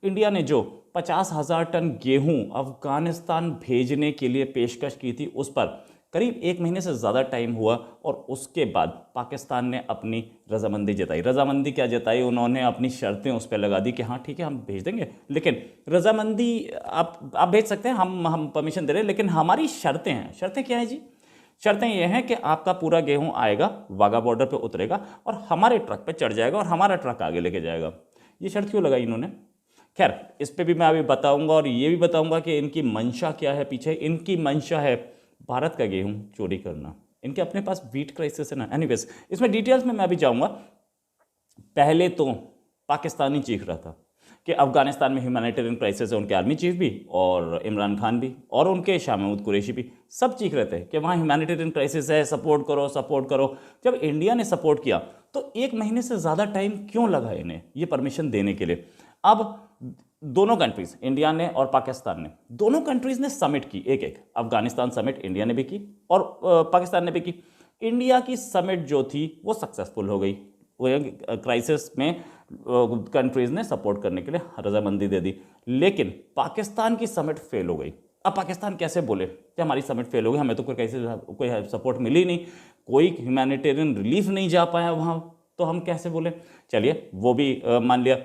India ने जो 50,000 ton गेहूं अफगानिस्तान भेजने के लिए पेशकश की थी, उस पर करीब 1 महीने से ज़्यादा टाइम हुआ और उसके बाद पाकिस्तान ने अपनी रजामंदी जताई। रजामंदी क्या जताई, उन्होंने अपनी शर्तें उस पर लगा दी कि हाँ ठीक है हम भेज देंगे, लेकिन रजामंदी आप भेज सकते हैं, हम परमिशन दे रहे हैं, लेकिन हमारी शर्तें हैं। शर्तें क्या हैं जी? शर्तें ये हैं कि आपका पूरा गेहूं आएगा, वाघा बॉर्डर पे उतरेगा और हमारे ट्रक पे चढ़ जाएगा और हमारा ट्रक आगे लेके जाएगा। ये शर्त क्यों लगाई इन्होंने? खैर, इस पे भी मैं अभी बताऊंगा और ये भी बताऊंगा कि इनकी मंशा क्या है पीछे। इनकी मंशा है भारत का गेहूं चोरी करना। इनके अपने पास वीट क्राइसिस है ना। एनीवेज, इसमें डिटेल्स में मैं अभी जाऊंगा। पहले तो पाकिस्तानी चीख रहा था कि अफगानिस्तान में ह्यूमैनिटेरियन क्राइसिस है, उनके आर्मी चीफ भी और इमरान खान भी और उनके शाह महमूद कुरैशी भी सब चीख रहे थे कि वहाँ ह्यूमैनिटेरियन क्राइसिस है, सपोर्ट करो सपोर्ट करो। जब इंडिया ने सपोर्ट किया तो 1 महीने से ज़्यादा टाइम क्यों लगा इन्हें ये परमिशन देने के लिए? अब दोनों कंट्रीज, इंडिया ने और पाकिस्तान ने, दोनों कंट्रीज ने समिट की एक एक। अफगानिस्तान समिट इंडिया ने भी की और पाकिस्तान ने भी की। इंडिया की समिट जो थी वो सक्सेसफुल हो गई। क्राइसिस में कंट्रीज ने सपोर्ट करने के लिए रजामंदी दे दी, लेकिन पाकिस्तान की समिट फेल हो गई। अब पाकिस्तान कैसे बोले कि हमारी समिट फेल हो गई, हमें तो कोई सपोर्ट मिली नहीं, कोई ह्यूमैनिटेरियन रिलीफ नहीं जा पाया वहाँ, तो हम कैसे बोले? चलिए वो भी मान लिया।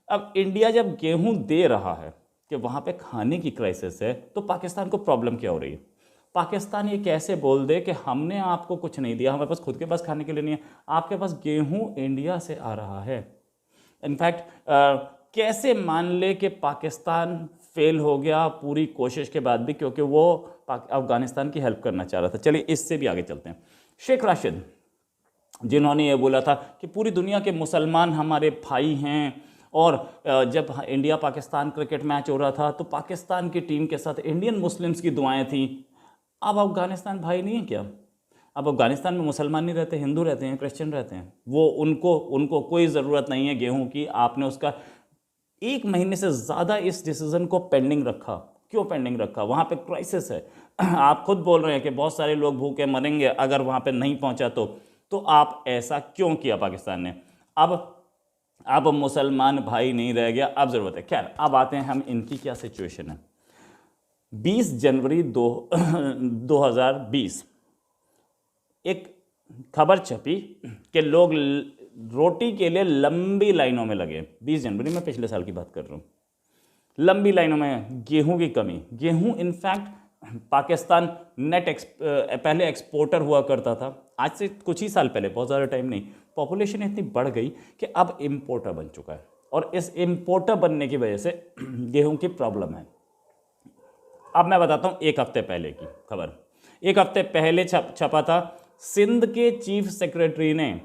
अब इंडिया जब गेहूं दे रहा है कि वहाँ पे खाने की क्राइसिस है, तो पाकिस्तान को प्रॉब्लम क्या हो रही है? पाकिस्तान ये कैसे बोल दे कि हमने आपको कुछ नहीं दिया, हमारे पास खुद के पास खाने के लिए नहीं है, आपके पास गेहूं इंडिया से आ रहा है। इनफैक्ट कैसे मान ले कि पाकिस्तान फेल हो गया पूरी कोशिश के बाद भी, क्योंकि वो अफगानिस्तान की हेल्प करना चाह रहा था। चलिए इससे भी आगे चलते हैं। शेख राशिद, जिन्होंने ये बोला था कि पूरी दुनिया के मुसलमान हमारे भाई हैं, और जब इंडिया पाकिस्तान क्रिकेट मैच हो रहा था तो पाकिस्तान की टीम के साथ इंडियन मुस्लिम्स की दुआएं थी। अब अफगानिस्तान भाई नहीं है क्या? अब अफगानिस्तान में मुसलमान नहीं रहते, हिंदू रहते हैं, क्रिश्चियन रहते हैं। वो उनको कोई ज़रूरत नहीं है गेहूं की। आपने उसका 1 महीने से ज़्यादा इस डिसीज़न को पेंडिंग रखा। क्यों पेंडिंग रखा? वहाँ पे क्राइसिस है। आप खुद बोल रहे हैं कि बहुत सारे लोग भूखे मरेंगे अगर वहाँ पे नहीं पहुँचा तो आप ऐसा क्यों किया पाकिस्तान ने? अब मुसलमान भाई नहीं रह गया, अब ज़रूरत है। खैर, अब आते हैं हम इनकी क्या सिचुएशन है। 20 जनवरी 2020 एक खबर छपी कि लोग रोटी के लिए लंबी लाइनों में लगे। 20 जनवरी में पिछले साल की बात कर रहा हूँ। लंबी लाइनों में, गेहूं की कमी। गेहूं इनफैक्ट पाकिस्तान पहले एक्सपोर्टर हुआ करता था। आज से कुछ ही साल पहले, बहुत ज़्यादा टाइम नहीं, पॉपुलेशन इतनी बढ़ गई कि अब इम्पोर्टर बन चुका है, और इस इम्पोर्टर बनने की वजह से गेहूं की प्रॉब्लम है। अब मैं बताता हूं 1 हफ्ते पहले की खबर। 1 हफ्ते पहले छपा था। सिंध के चीफ सेक्रेटरी ने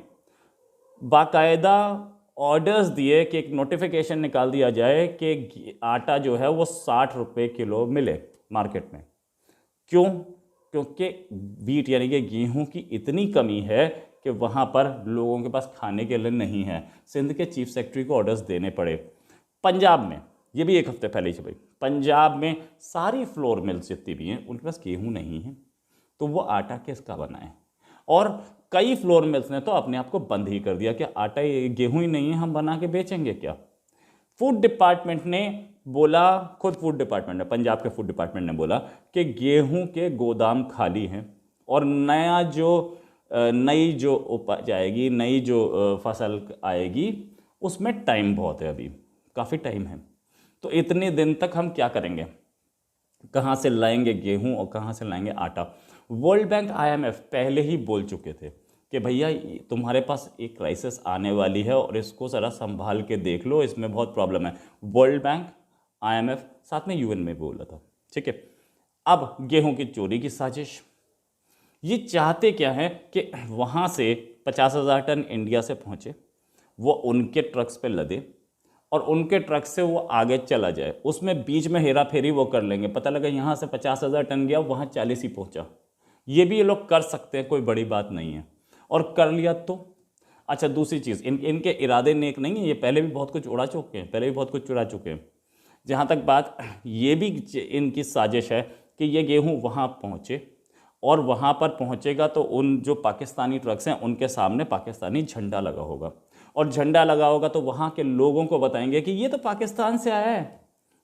बाकायदा ऑर्डर्स दिए कि एक नोटिफिकेशन निकाल दिया जाए कि आटा जो है वो 60 रुपये किलो मिले मार्केट में। क्यों? क्योंकि वीट यानी कि गेहूं की इतनी कमी है कि वहाँ पर लोगों के पास खाने के लिए नहीं है। सिंध के चीफ सेक्रेटरी को ऑर्डर्स देने पड़े। पंजाब में, ये भी 1 हफ्ते पहले ही भाई, पंजाब में सारी फ्लोर मिल्स जितनी भी हैं उनके पास गेहूं नहीं है, तो वो आटा किसका बनाए? और कई फ्लोर मिल्स ने तो अपने आप को बंद ही कर दिया कि आटा गेहूं ही नहीं है, हम बना के बेचेंगे क्या? फूड डिपार्टमेंट ने बोला, खुद फूड डिपार्टमेंट ने, पंजाब के फूड डिपार्टमेंट ने बोला कि गेहूं के गोदाम खाली हैं और नई जो उपज आएगी, नई जो फसल आएगी, उसमें टाइम बहुत है, अभी काफ़ी टाइम है। तो इतने दिन तक हम क्या करेंगे? कहाँ से लाएंगे गेहूं और कहाँ से लाएंगे आटा? वर्ल्ड बैंक, IMF पहले ही बोल चुके थे कि भैया तुम्हारे पास एक क्राइसिस आने वाली है और इसको ज़रा संभाल के देख लो, इसमें बहुत प्रॉब्लम है। वर्ल्ड बैंक, IMF, साथ में UN में बोला था। ठीक है, अब गेहूं की चोरी की साजिश। ये चाहते क्या है कि वहाँ से 50,000 टन इंडिया से पहुँचे, वो उनके ट्रक्स पे लदे और उनके ट्रक से वो आगे चला जाए। उसमें बीच में हेरा फेरी वो कर लेंगे। पता लगा यहाँ से 50,000 टन गया, वहाँ 40 ही पहुँचा। ये भी ये लोग कर सकते हैं, कोई बड़ी बात नहीं है। और कर लिया तो अच्छा, दूसरी चीज़, इनके इरादे नेक नहीं है। ये पहले भी बहुत कुछ उड़ा चुके हैं, पहले भी बहुत कुछ चुरा चुके हैं। जहाँ तक बात, ये भी इनकी साजिश है कि ये गेहूँ वहाँ पहुँचे और वहाँ पर पहुँचेगा तो उन जो पाकिस्तानी ट्रक्स हैं उनके सामने पाकिस्तानी झंडा लगा होगा और झंडा लगा होगा तो वहाँ के लोगों को बताएंगे कि ये तो पाकिस्तान से आया है,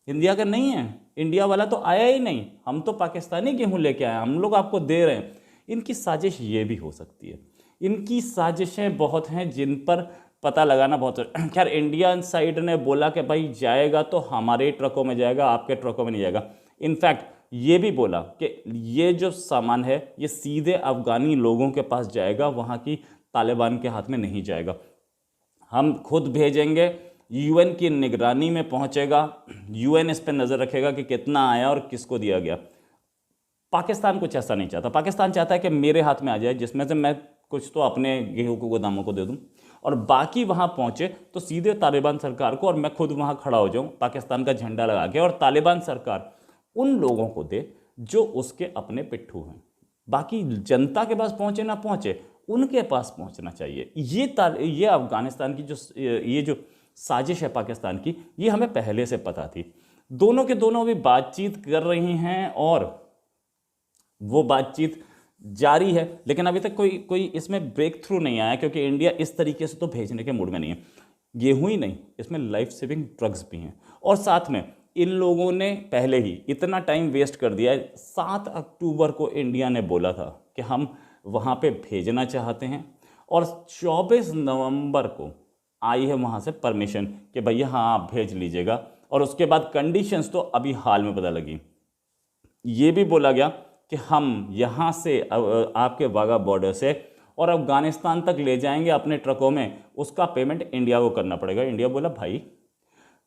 इंडिया का नहीं है, इंडिया वाला तो आया ही नहीं, हम तो पाकिस्तानी गेहूँ लेके आए, हम लोग आपको दे रहे हैं। इनकी साजिश ये भी हो सकती है। इनकी साजिशें बहुत हैं जिन पर पता लगाना बहुत। खैर इंडियन साइड ने बोला कि भाई जाएगा तो हमारे ट्रकों में जाएगा, आपके ट्रकों में नहीं जाएगा। इनफैक्ट ये भी बोला कि ये जो सामान है ये सीधे अफगानी लोगों के पास जाएगा, वहाँ की तालिबान के हाथ में नहीं जाएगा। हम खुद भेजेंगे, यूएन की निगरानी में पहुँचेगा, यूएन इस पर नज़र रखेगा कि कितना आया और किसको दिया गया। पाकिस्तान कुछ ऐसा नहीं चाहता। पाकिस्तान चाहता है कि मेरे हाथ में आ जाए, जिसमें से मैं कुछ तो अपने गेहूं को गोदामों को दे दूं और बाकी वहां पहुंचे तो सीधे तालिबान सरकार को, और मैं खुद वहां खड़ा हो जाऊं पाकिस्तान का झंडा लगा के, और तालिबान सरकार उन लोगों को दे जो उसके अपने पिट्ठू हैं। बाकी जनता के पास पहुंचे ना पहुंचे, उनके पास पहुंचना चाहिए। ये अफगानिस्तान की ये जो साजिश है पाकिस्तान की, ये हमें पहले से पता थी। दोनों के दोनों भी बातचीत कर रही हैं और वो बातचीत जारी है, लेकिन अभी तक कोई इसमें ब्रेक थ्रू नहीं आया, क्योंकि इंडिया इस तरीके से तो भेजने के मूड में नहीं है। गेहूं ही नहीं, इसमें लाइफ सेविंग ड्रग्स भी हैं। और साथ में इन लोगों ने पहले ही इतना टाइम वेस्ट कर दिया है। 7 अक्टूबर को इंडिया ने बोला था कि हम वहाँ पे भेजना चाहते हैं, और 24 नवंबर को आई है वहाँ से परमिशन कि भैया हाँ आप भेज लीजिएगा। और उसके बाद कंडीशंस तो अभी हाल में पता लगी। ये भी बोला गया कि हम यहाँ से आपके वाघा बॉर्डर से और अफगानिस्तान तक ले जाएंगे अपने ट्रकों में, उसका पेमेंट इंडिया को करना पड़ेगा। इंडिया बोला भाई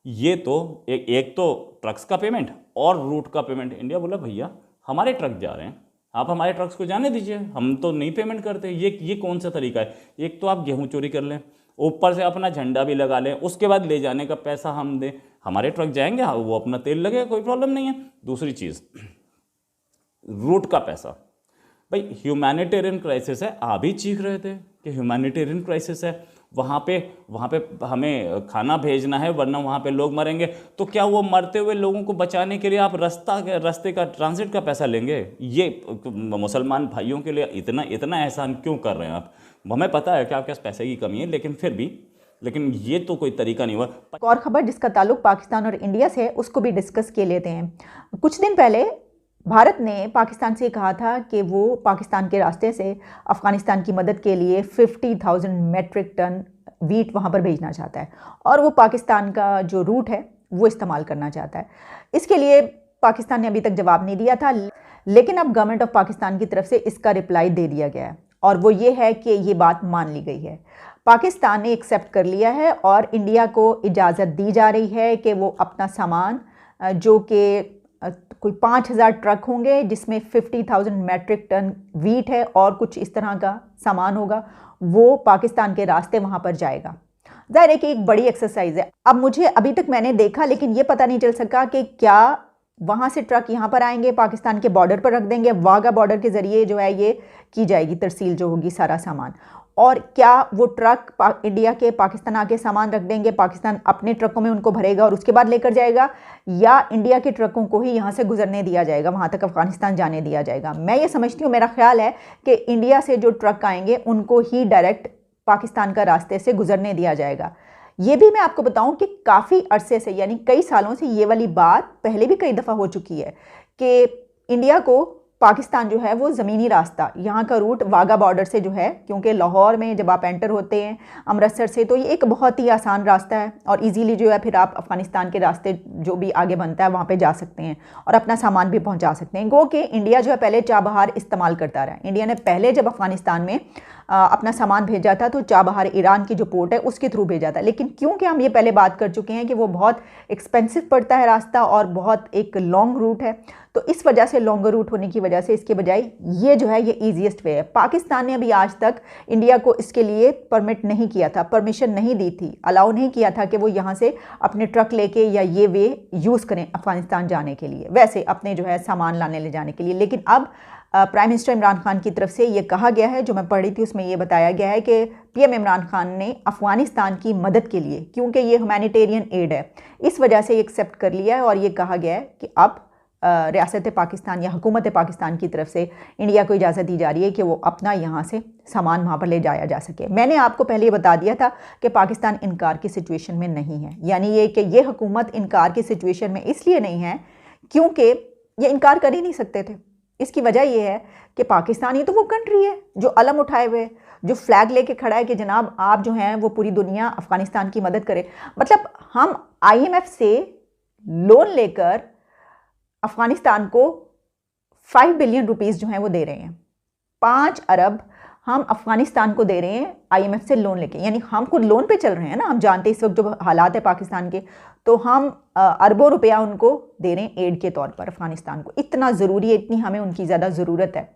ये तो एक तो ट्रक्स का पेमेंट और रूट का पेमेंट। इंडिया बोला भैया हमारे ट्रक जा रहे हैं, आप हमारे ट्रक्स को जाने दीजिए, हम तो नहीं पेमेंट करते। ये कौन सा तरीका है? एक तो आप गेहूँ चोरी कर लें, ऊपर से अपना झंडा भी लगा लें, उसके बाद ले जाने का पैसा हम दें, हमारे ट्रक जाएंगे, हाँ वो अपना तेल लगेगा, कोई प्रॉब्लम नहीं है। दूसरी चीज़ रूट का पैसा। भाई ह्यूमैनिटेरियन क्राइसिस है, आप ही चीख रहे थे कि ह्यूमैनिटेरियन क्राइसिस है, वहाँ पे हमें खाना भेजना है वरना वहाँ पे लोग मरेंगे। तो क्या वो मरते हुए लोगों को बचाने के लिए आप रास्ते का ट्रांजिट का पैसा लेंगे? ये मुसलमान भाइयों के लिए इतना एहसान क्यों कर रहे हैं आप? हमें पता है कि आपके पास पैसे की कमी है, लेकिन फिर भी ये तो कोई तरीका नहीं हुआ। और खबर जिसका ताल्लुक पाकिस्तान और इंडिया से है उसको भी डिस्कस के लेते हैं। कुछ दिन पहले भारत ने पाकिस्तान से कहा था कि वो पाकिस्तान के रास्ते से अफ़गानिस्तान की मदद के लिए 50,000 मेट्रिक टन वीट वहाँ पर भेजना चाहता है, और वो पाकिस्तान का जो रूट है वो इस्तेमाल करना चाहता है। इसके लिए पाकिस्तान ने अभी तक जवाब नहीं दिया था, लेकिन अब गवर्नमेंट ऑफ पाकिस्तान की तरफ से इसका रिप्लाई दे दिया गया है, और वो ये है कि ये बात मान ली गई है। पाकिस्तान ने एक्सेप्ट कर लिया है और इंडिया को इजाज़त दी जा रही है कि वो अपना सामान, जो कि कोई 5,000 ट्रक होंगे जिसमें 50,000 मैट्रिक टन वीट है और कुछ इस तरह का सामान होगा, वो पाकिस्तान के रास्ते वहाँ पर जाएगा। ज़ाहिर है कि एक बड़ी एक्सरसाइज है। अब मुझे अभी तक मैंने देखा, लेकिन ये पता नहीं चल सका कि क्या वहाँ से ट्रक यहाँ पर आएंगे, पाकिस्तान के बॉर्डर पर रख देंगे, वाघा बॉर्डर के ज़रिए जो है ये की जाएगी तरसील जो होगी सारा सामान, और क्या वो ट्रक इंडिया के पाकिस्तान आके सामान रख देंगे, पाकिस्तान अपने ट्रकों में उनको भरेगा और उसके बाद लेकर जाएगा, या इंडिया के ट्रकों को ही यहाँ से गुजरने दिया जाएगा, वहाँ तक अफ़गानिस्तान जाने दिया जाएगा। मैं ये समझती हूँ, मेरा ख्याल है कि इंडिया से जो ट्रक आएंगे उनको ही डायरेक्ट पाकिस्तान का रास्ते से गुजरने दिया जाएगा। ये भी मैं आपको बताऊं कि काफ़ी अरसे से, यानी कई सालों से ये वाली बात पहले भी कई दफ़ा हो चुकी है कि इंडिया को पाकिस्तान जो है वो ज़मीनी रास्ता, यहाँ का रूट वाघा बॉर्डर से जो है, क्योंकि लाहौर में जब आप एंटर होते हैं अमृतसर से, तो ये एक बहुत ही आसान रास्ता है और इजीली जो है फिर आप अफ़गानिस्तान के रास्ते जो भी आगे बनता है वहाँ पे जा सकते हैं और अपना सामान भी पहुँचा सकते हैं। गो कि इंडिया जो है पहले चाबहार इस्तेमाल करता रहा। इंडिया ने पहले जब अफ़गानिस्तान में अपना सामान भेजा था तो चाबहार ईरान की जो पोर्ट है उसके थ्रू भेजा था, लेकिन क्योंकि हम ये पहले बात कर चुके हैं कि वो बहुत एक्सपेंसिव पड़ता है रास्ता और बहुत एक लॉन्ग रूट है, तो इस वजह से लॉन्गर रूट होने की वजह से इसके बजाय ये जो है ये ईजीएस्ट वे है। पाकिस्तान ने अभी आज तक इंडिया को इसके लिए परमिट नहीं किया था, परमिशन नहीं दी थी, अलाउ नहीं किया था कि वो यहाँ से अपने ट्रक लेके या ये वे यूज़ करें अफ़गानिस्तान जाने के लिए, वैसे अपने जो है सामान लाने ले जाने के लिए। लेकिन अब प्राइम मिनिस्टर इमरान खान की तरफ से ये कहा गया है, जो मैं पढ़ी थी उसमें ये बताया गया है कि पीएम इमरान खान ने अफ़गानिस्तान की मदद के लिए, क्योंकि ये ह्यूमैनिटेरियन एड है, इस वजह से ये एक्सेप्ट कर लिया है और ये कहा गया है कि अब रियासत पाकिस्तान या हुकूमत पाकिस्तान की तरफ से इंडिया को इजाज़त दी जा रही है कि वो अपना यहाँ से सामान वहाँ पर ले जाया जा सके। मैंने आपको पहले बता दिया था कि पाकिस्तान इनकार की सिचुएशन में नहीं है, यानी ये कि ये हुकूमत इनकार की सिचुएशन में इसलिए नहीं है क्योंकि ये इनकार कर ही नहीं सकते थे। इसकी वजह ये है कि पाकिस्तान ही तो वो कंट्री है जो अलम उठाए हुए, जो फ्लैग लेके खड़ा है कि जनाब आप जो हैं वो पूरी दुनिया अफ़गानिस्तान की मदद करे। मतलब हम IMF से लोन लेकर अफ़गानिस्तान को 5 बिलियन रुपीस जो हैं वो दे रहे हैं। 5 अरब हम अफ़गानिस्तान को दे रहे हैं IMF से लोन लेके, यानी हम खुद लोन पे चल रहे हैं ना। हम जानते हैं इस वक्त जो हालात है पाकिस्तान के, तो हम अरबों रुपया उनको दे रहे हैं एड के तौर पर अफ़गानिस्तान को। इतना ज़रूरी है, इतनी हमें उनकी ज़्यादा ज़रूरत है।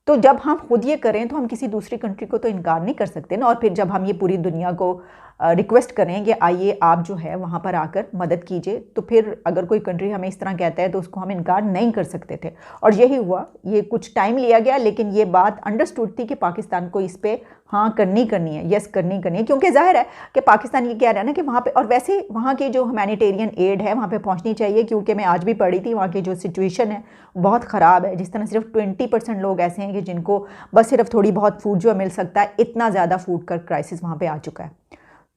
तो जब हम खुद ये करें तो हम किसी दूसरी कंट्री को तो इनकार नहीं कर सकते ना। और फिर जब हम ये पूरी दुनिया को रिक्वेस्ट करें कि आइए आप जो है वहाँ पर आकर मदद कीजिए, तो फिर अगर कोई कंट्री हमें इस तरह कहता है तो उसको हम इनकार नहीं कर सकते थे। और यही हुआ, ये कुछ टाइम लिया गया, लेकिन ये बात अंडरस्टूड थी कि पाकिस्तान को इस पर हाँ करनी है, यस करनी है, क्योंकि जाहिर है कि पाकिस्तान ये कह रहा है ना कि वहाँ पे, और वैसे वहाँ की जो ह्यूमैनिटेरियन एड है वहाँ पे पहुँचनी चाहिए, क्योंकि मैं आज भी पढ़ी थी वहाँ की जो सिचुएशन है बहुत ख़राब है। जिस तरह सिर्फ 20% लोग ऐसे हैं कि जिनको बस सिर्फ थोड़ी बहुत फूड जो मिल सकता है, इतना ज़्यादा फूड का क्राइसिस वहाँ पर आ चुका है।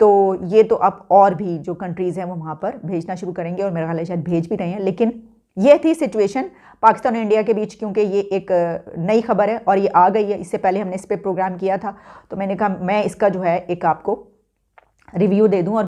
तो ये तो अब और भी जो कंट्रीज़ हैं वो वहाँ पर भेजना शुरू करेंगे, और मेरा ख्याल है शायद भेज भी रहे हैं। लेकिन ये थी सिचुएशन पाकिस्तान और इंडिया के बीच, क्योंकि ये एक नई खबर है और ये आ गई है। इससे पहले हमने इस पर प्रोग्राम किया था, तो मैंने कहा मैं इसका जो है एक आपको रिव्यू दे दूँ और